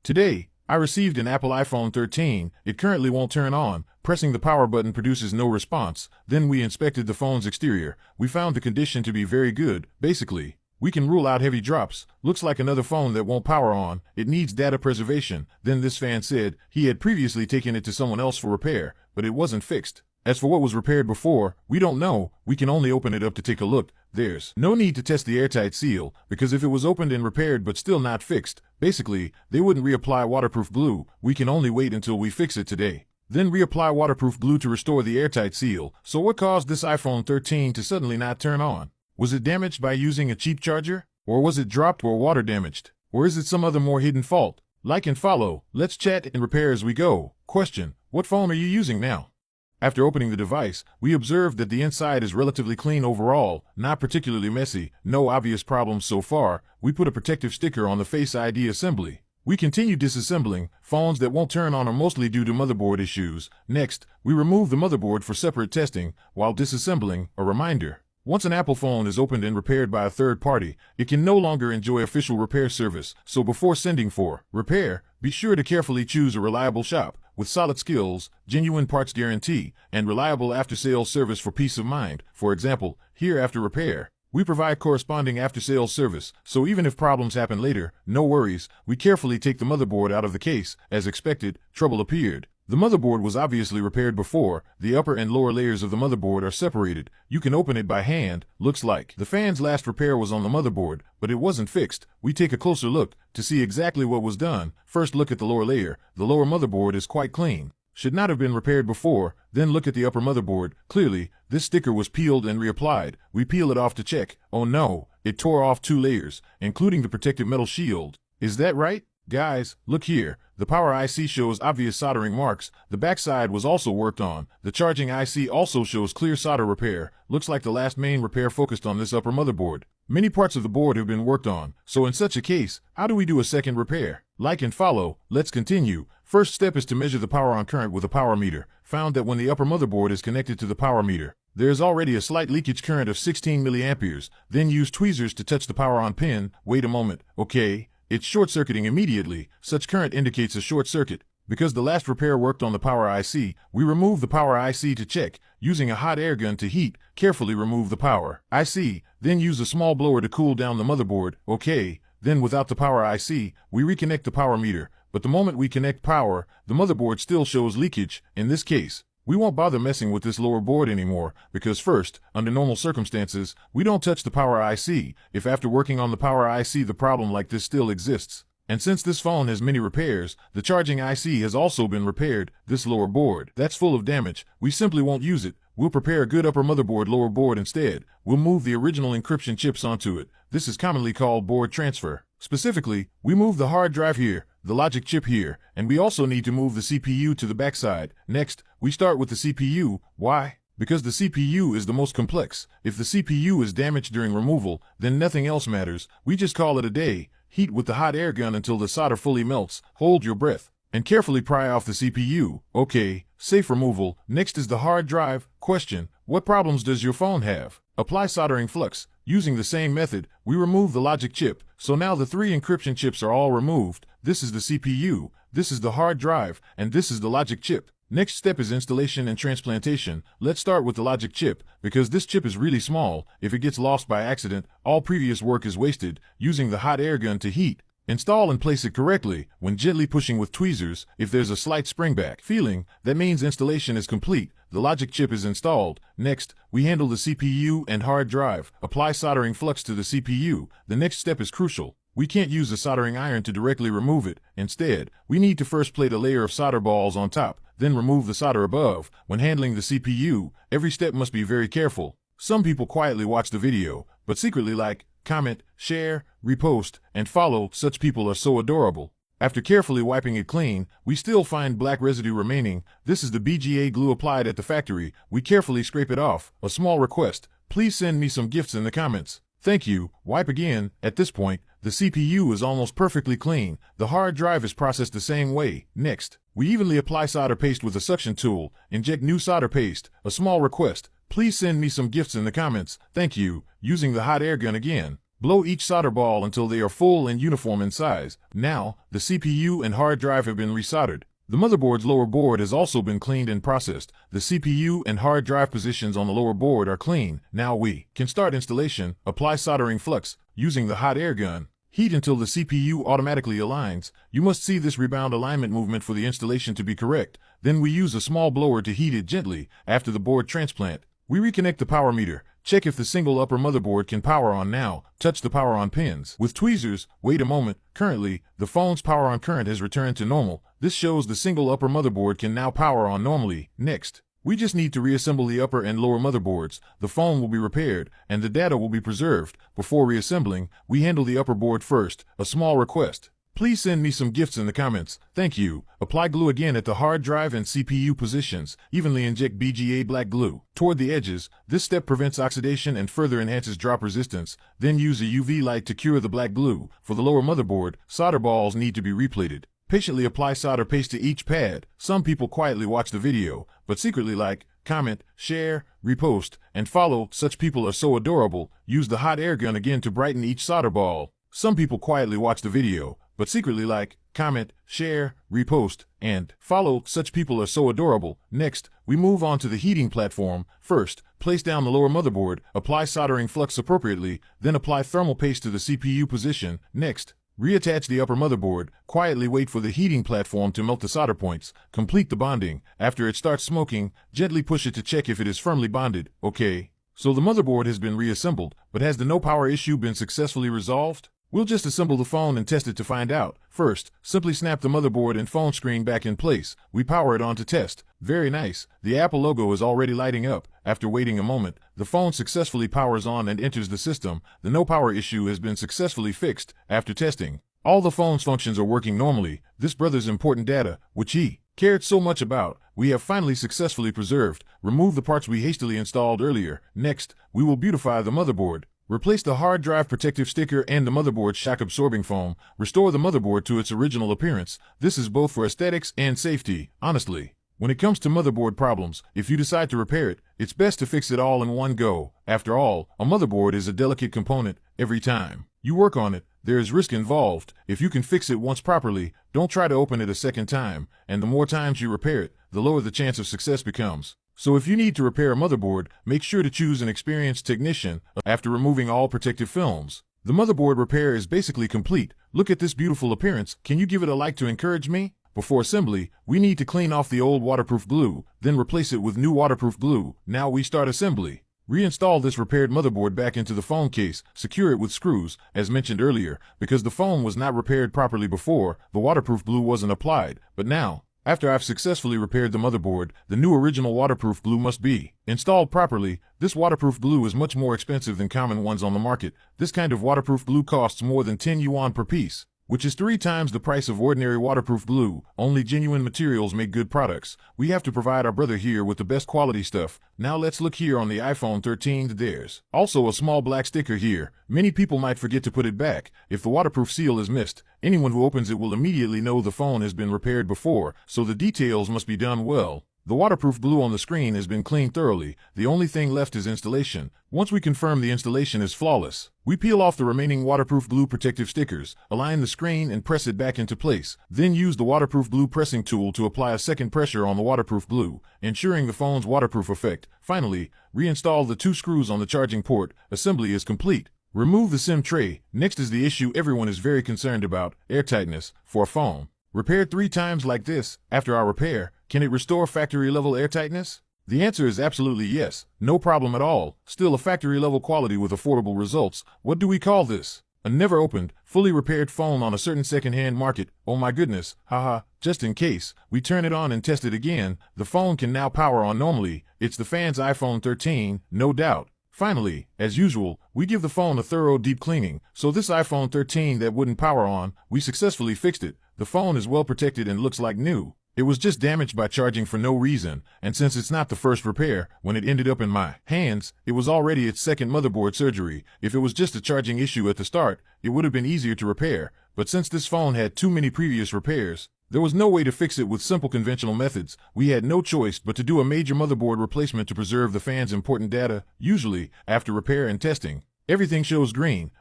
Today, I received an Apple iPhone 13. It currently won't turn on. Pressing the power button produces no response. Then we inspected the phone's exterior. We found the condition to be very good. Basically, we can rule out heavy drops. Looks like another phone that won't power on. It needs data preservation. Then this fan said he had previously taken it to someone else for repair, but it wasn't fixed. As for what was repaired before, we don't know. We can only open it up to take a look. There's no need to test the airtight seal, because if it was opened and repaired but still not fixed, basically, they wouldn't reapply waterproof glue. We can only wait until we fix it today. Then reapply waterproof glue to restore the airtight seal. So what caused this iPhone 13 to suddenly not turn on? Was it damaged by using a cheap charger? Or was it dropped or water damaged? Or is it some other more hidden fault? Like and follow. Let's chat and repair as we go. Question: what phone are you using now? After opening the device, we observed that the inside is relatively clean overall, not particularly messy, no obvious problems so far. We put a protective sticker on the Face ID assembly. We continue disassembling. Phones that won't turn on are mostly due to motherboard issues. Next, we remove the motherboard for separate testing. While disassembling, a reminder: once an Apple phone is opened and repaired by a third party, it can no longer enjoy official repair service. So before sending for repair, be sure to carefully choose a reliable shop with solid skills, genuine parts guarantee, and reliable after-sales service for peace of mind. For example, here after repair, we provide corresponding after-sales service, so even if problems happen later, no worries. We carefully take the motherboard out of the case. As expected, trouble appeared. The motherboard was obviously repaired before. The upper and lower layers of the motherboard are separated. You can open it by hand. Looks like the fan's last repair was on the motherboard, but it wasn't fixed. We take a closer look to see exactly what was done. First, look at the lower layer. The lower motherboard is quite clean. Should not have been repaired before. Then look at the upper motherboard. Clearly, this sticker was peeled and reapplied. We peel it off to check. Oh no, it tore off 2 layers, including the protective metal shield. Is that right? Guys, look here. The power IC shows obvious soldering marks. The backside was also worked on. The charging IC also shows clear solder repair. Looks like the last main repair focused on this upper motherboard. Many parts of the board have been worked on. So in such a case, how do we do a second repair? Like and follow. Let's continue. First step is to measure the power on current with a power meter. Found that when the upper motherboard is connected to the power meter, there is already a slight leakage current of 16 milliamperes. Then use tweezers to touch the power on pin. Wait a moment. Okay. It's short-circuiting immediately. Such current indicates a short circuit. Because the last repair worked on the power IC, we remove the power IC to check. Using a hot air gun to heat, carefully remove the power IC. Then use a small blower to cool down the motherboard. Okay. Then without the power IC, we reconnect the power meter. But the moment we connect power, the motherboard still shows leakage. In this case, we won't bother messing with this lower board anymore, because first, under normal circumstances, we don't touch the power IC, if after working on the power IC the problem like this still exists. And since this phone has many repairs, the charging IC has also been repaired. This lower board, that's full of damage, we simply won't use it. We'll prepare a good upper motherboard lower board instead. We'll move the original encryption chips onto it. This is commonly called board transfer. Specifically, we move the hard drive here, the logic chip here, and we also need to move the CPU to the backside. Next, we start with the CPU. Why? Because the CPU is the most complex. If the CPU is damaged during removal, then nothing else matters. We just call it a day. Heat with the hot air gun until the solder fully melts. Hold your breath and carefully pry off the CPU. Okay, safe removal. Next is the hard drive. Question: what problems does your phone have? Apply soldering flux. Using the same method, we remove the logic chip. So now the 3 encryption chips are all removed. This is the CPU, this is the hard drive, and this is the logic chip. Next step is installation and transplantation. Let's start with the logic chip, because this chip is really small. If it gets lost by accident, all previous work is wasted. Using the hot air gun to heat, install and place it correctly. When gently pushing with tweezers, if there's a slight springback feeling, that means installation is complete. The logic chip is installed. Next, we handle the CPU and hard drive. Apply soldering flux to the CPU. The next step is crucial. We can't use a soldering iron to directly remove it. Instead, we need to first plate a layer of solder balls on top, then remove the solder above. When handling the CPU, every step must be very careful. Some people quietly watch the video, but secretly like, comment, share, repost, and follow. Such people are so adorable. After carefully wiping it clean, we still find black residue remaining. This is the BGA glue applied at the factory. We carefully scrape it off. A small request: please send me some gifts in the comments. Thank you. Wipe again. At this point, the CPU is almost perfectly clean. The hard drive is processed the same way. Next, we evenly apply solder paste with a suction tool. Inject new solder paste. A small request: please send me some gifts in the comments. Thank you. Using the hot air gun again, Blow each solder ball until they are full and uniform in size. Now, the CPU and hard drive have been resoldered. The motherboard's lower board has also been cleaned and processed. The CPU and hard drive positions on the lower board are clean. Now we can start installation. Apply soldering flux using the hot air gun. Heat until the CPU automatically aligns. You must see this rebound alignment movement for the installation to be correct. Then we use a small blower to heat it gently. After the board transplant, we reconnect the power meter. Check if the single upper motherboard can power on now. Touch the power on pins. With tweezers, wait a moment. Currently, the phone's power on current has returned to normal. This shows the single upper motherboard can now power on normally. Next, we just need to reassemble the upper and lower motherboards. The phone will be repaired, and the data will be preserved. Before reassembling, we handle the upper board first. A small request. Please send me some gifts in the comments. Thank you. Apply glue again at the hard drive and CPU positions. Evenly inject BGA black glue toward the edges. This step prevents oxidation and further enhances drop resistance. Then use a UV light to cure the black glue. For the lower motherboard, solder balls need to be replated. Patiently apply solder paste to each pad. Some people quietly watch the video, but secretly like, comment, share, repost, and follow. Such people are so adorable. Use the hot air gun again to brighten each solder ball. Some people quietly watch the video, but secretly like, comment, share, repost, and follow. Such people are so adorable. Next, we move on to the heating platform. First, place down the lower motherboard, apply soldering flux appropriately, then apply thermal paste to the CPU position. Next, reattach the upper motherboard. Quietly wait for the heating platform to melt the solder points. Complete the bonding. After it starts smoking, gently push it to check if it is firmly bonded. Okay. So the motherboard has been reassembled, but has the no power issue been successfully resolved? We'll just assemble the phone and test it to find out. First, simply snap the motherboard and phone screen back in place. We power it on to test. Very nice. The Apple logo is already lighting up. After waiting a moment, the phone successfully powers on and enters the system. The no power issue has been successfully fixed. After testing, all the phone's functions are working normally. This brother's important data, which he cared so much about, we have finally successfully preserved. Remove the parts we hastily installed earlier. Next, we will beautify the motherboard. Replace the hard drive protective sticker and the motherboard shock-absorbing foam. Restore the motherboard to its original appearance. This is both for aesthetics and safety. Honestly, when it comes to motherboard problems, if you decide to repair it, it's best to fix it all in one go. After all, a motherboard is a delicate component. Every time you work on it, there is risk involved. If you can fix it once properly, don't try to open it a second time. And the more times you repair it, the lower the chance of success becomes. So if you need to repair a motherboard, make sure to choose an experienced technician. After removing all protective films, the motherboard repair is basically complete. Look at this beautiful appearance. Can you give it a like to encourage me? Before assembly, we need to clean off the old waterproof glue, then replace it with new waterproof glue. Now we start assembly. Reinstall this repaired motherboard back into the phone case. Secure it with screws, as mentioned earlier. Because the phone was not repaired properly before, the waterproof glue wasn't applied. But now, after I've successfully repaired the motherboard, the new original waterproof glue must be installed properly. This waterproof glue is much more expensive than common ones on the market. This kind of waterproof glue costs more than 10 yuan per piece, which is 3 times the price of ordinary waterproof glue. Only genuine materials make good products. We have to provide our brother here with the best quality stuff. Now let's look here on the iPhone 13. There's also a small black sticker here. Many people might forget to put it back. If the waterproof seal is missed, anyone who opens it will immediately know the phone has been repaired before, so the details must be done well. The waterproof glue on the screen has been cleaned thoroughly. The only thing left is installation. Once we confirm the installation is flawless, we peel off the remaining waterproof glue protective stickers, align the screen and press it back into place. Then use the waterproof glue pressing tool to apply a second pressure on the waterproof glue, ensuring the phone's waterproof effect. Finally, reinstall the 2 screws on the charging port. Assembly is complete. Remove the SIM tray. Next is the issue everyone is very concerned about, airtightness. For a phone repaired 3 times like this, after our repair, can it restore factory-level airtightness? The answer is absolutely yes. No problem at all. Still a factory-level quality with affordable results. What do we call this? A never-opened, fully repaired phone on a certain second-hand market. Oh my goodness, haha. Just in case, we turn it on and test it again. The phone can now power on normally. It's the fan's iPhone 13, no doubt. Finally, as usual, we give the phone a thorough deep cleaning. So this iPhone 13 that wouldn't power on, we successfully fixed it. The phone is well protected and looks like new. It was just damaged by charging for no reason, and since it's not the first repair, when it ended up in my hands, it was already its second motherboard surgery. If it was just a charging issue at the start, it would have been easier to repair, but since this phone had too many previous repairs, there was no way to fix it with simple conventional methods. We had no choice but to do a major motherboard replacement to preserve the fan's important data. Usually, after repair and testing, everything shows green,